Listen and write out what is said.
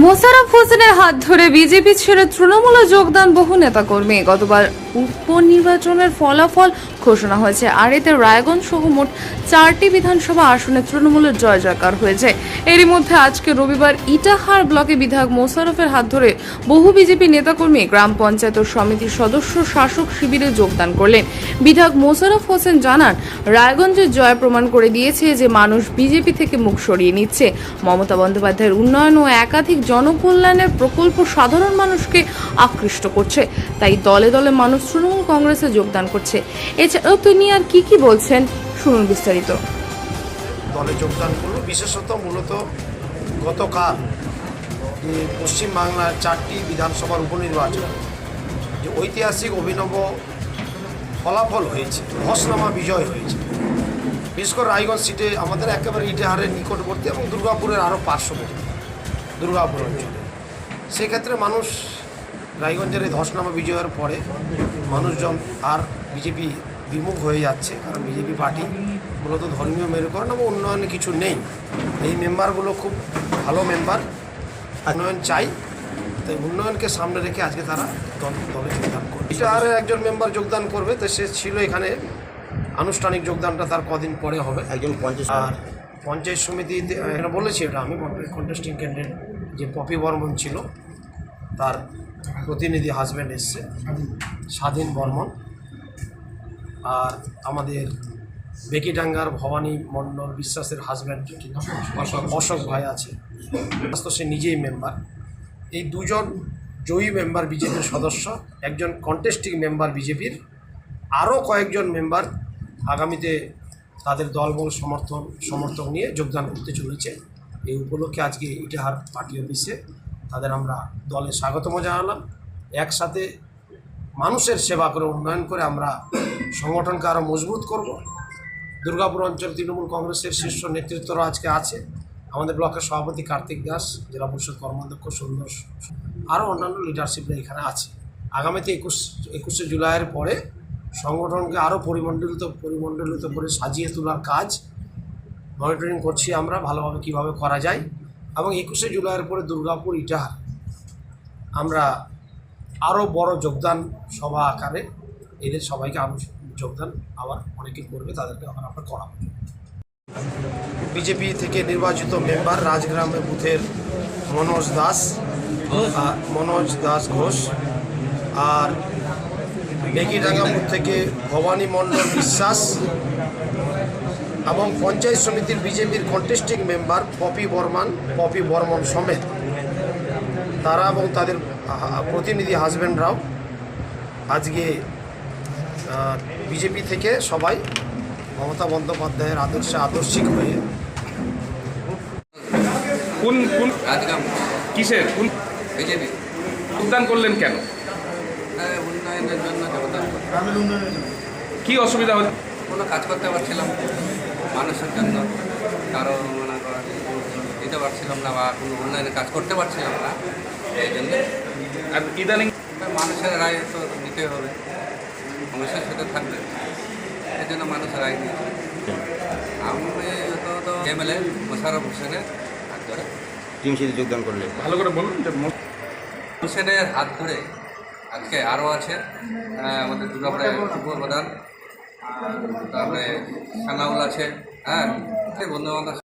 মোশাররফ হোসেনের হাত ধরে বিজেপি ছেড়ে তৃণমূলে যোগদান বহু নেতাকর্মী। গতবার উপনির্বাচনের ফলাফল ঘোষণা হয়েছে, আর এতে রায়গঞ্জ সহ মোট 4টি বিধানসভা আসনে তৃণমূলের জয় জয়কার হয়েছে। এরই মধ্যে আজকে রবিবার ইটাহার ব্লকে বিধায়ক মোশাররফের হাত ধরে বহু বিজেপি নেতাকর্মী গ্রাম পঞ্চায়েত ও সমিতির সদস্য শাসক শিবিরে যোগদান করলেন। বিধায়ক মোশাররফ হোসেন জানান, রায়গঞ্জের জয় প্রমাণ করে দিয়েছে যে মানুষ বিজেপি থেকে মুখ সরিয়ে নিচ্ছে। মমতা বন্দ্যোপাধ্যায়ের উন্নয়ন ও একাধিক জনকল্যাণের প্রকল্প সাধারণ মানুষকে আকৃষ্ট করছে, তাই দলে দলে মানুষ তৃণমূল কংগ্রেসে যোগদান করছে। এছাড়াও তিনি আর কি বলছেন শুনুন বিস্তারিত। দলে যোগদান করলো বিশেষত মূলত গতকাল যে পশ্চিমবাংলার 4টি বিধানসভার উপনির্বাচন যে ঐতিহাসিক অভিনব ফলাফল হয়েছে, ধসনামা বিজয় হয়েছে। বিশেষ করে রায়গঞ্জ সিটে আমাদের একেবারে ইটাহারের নিকটবর্তী এবং দুর্গাপুরের আরও পার্শ্ববর্তী দুর্গাপুর অঞ্চলে। সেক্ষেত্রে মানুষ রায়গঞ্জের এই ধসনামা বিজয়ের পরে মানুষজন আর বিজেপি বিমুখ হয়ে যাচ্ছে, কারণ বিজেপি পার্টি মূলত ধর্মীয় মেরুকরণ এবং উন্নয়নে কিছু নেই। এই মেম্বারগুলো খুব ভালো মেম্বার, উন্নয়ন চাই, তাই উন্নয়নকে সামনে রেখে আজকে তারা দলে যোগদান করবে। ইটাহারে একজন মেম্বার যোগদান করবে, তো সে ছিল এখানে, আনুষ্ঠানিক যোগদানটা তার কদিন পরে হবে। একজন আর পঞ্চায়েত সমিতিতে এখানে বলেছি, এটা আমি কন্টেস্টিং ক্যান্ডিডেট যে পপি বর্মন ছিল তার প্রতিনিধি হাজব্যান্ড এসছে, স্বাধীন বর্মন। আর আমাদের বেকিডাঙ্গার ভবানী মণ্ডল বিশ্বাসের হাজব্যান্ড অশোক ভাই আছে, তো সে নিজেই মেম্বার। এই দুজন জয়ী মেম্বার বিজেপির সদস্য, একজন কন্টেস্টিং মেম্বার বিজেপির, আরও কয়েকজন মেম্বার আগামীতে তাদের দলবল সমর্থক নিয়ে যোগদান করতে চলেছে। এই উপলক্ষে আজকে ইটাহার পার্টি অফিসে তাদের আমরা দলে স্বাগতম জানালাম। একসাথে মানুষের সেবা করে উন্নয়ন করে আমরা সংগঠনকে আরও মজবুত করব। দুর্গাপুর অঞ্চল তৃণমূল কংগ্রেসের শীর্ষ নেতৃত্বরা আজকে আছে, আমাদের ব্লকের সভাপতি কার্তিক দাস, জেলা পরিষদ কর্মাধ্যক্ষ সুন্দর, আরও অন্যান্য লিডারশিপরা এখানে আছে। আগামীতে 21শে জুলাইয়ের পরে সংগঠনকে আরও পরিমণ্ডলিত করে সাজিয়ে তোলার কাজ মনিটরিং করছি আমরা, ভালোভাবে কিভাবে করা যায়। এবং 21শে জুলাইয়ের পরে দুর্গাপুর ইটাহার আমরা আরও বড় যোগদান সভা আকারে এদের সবাইকে আরও যোগদান আবার অনেকে করবে, তাদেরকে আবার আমরা করাবো। বিজেপি থেকে নির্বাচিত মেম্বার রাজগ্রামে বুথের মনোজ দাস ঘোষ, আর বেকিডাঙ্গা বুথ থেকে ভবানী মণ্ডল বিশ্বাস, এবং পঞ্চায়েত সমিতির বিজেপির কন্টেস্টিং মেম্বার পপি বর্মন সমেত তারা এবং তাদের প্রতিনিধি হাজব্যান্ডরাও আজকে বিজেপি থেকে সবাই মমতা বন্দ্যোপাধ্যায়ের আদর্শে আদর্শিক হয়ে কোন রাজগ্রাম কিসের কোন বিজেপি যোগদান করলেন কেন? উন্নয়নের জন্য যোগদান করি। কি অসুবিধা হচ্ছে? কোনো কাজ করতে পারছিলাম মানুষের জন্য, কারো মনে করেন দিতে পারছিলাম না বা কোনো উন্নয়নের কাজ করতে পারছিলাম না। এই জন্য আর ইদানিং মানুষের রায় তো নিতে হবে, মানুষের সাথে থাকবে, এই জন্য মানুষের রায় নিয়েছে। আমি তো এমএলএ মোশাররফ হোসেনের হাত ধরে টিএমসিতে যোগদান করলে ভালো করে বলুন যে হোসেনের হাত ধরে আজকে আরও আছে আমাদের দুর্গাপুরের উপপ্রধান, তারপরে সানাউল আছে, হ্যাঁ, বন্ধুবান্ধব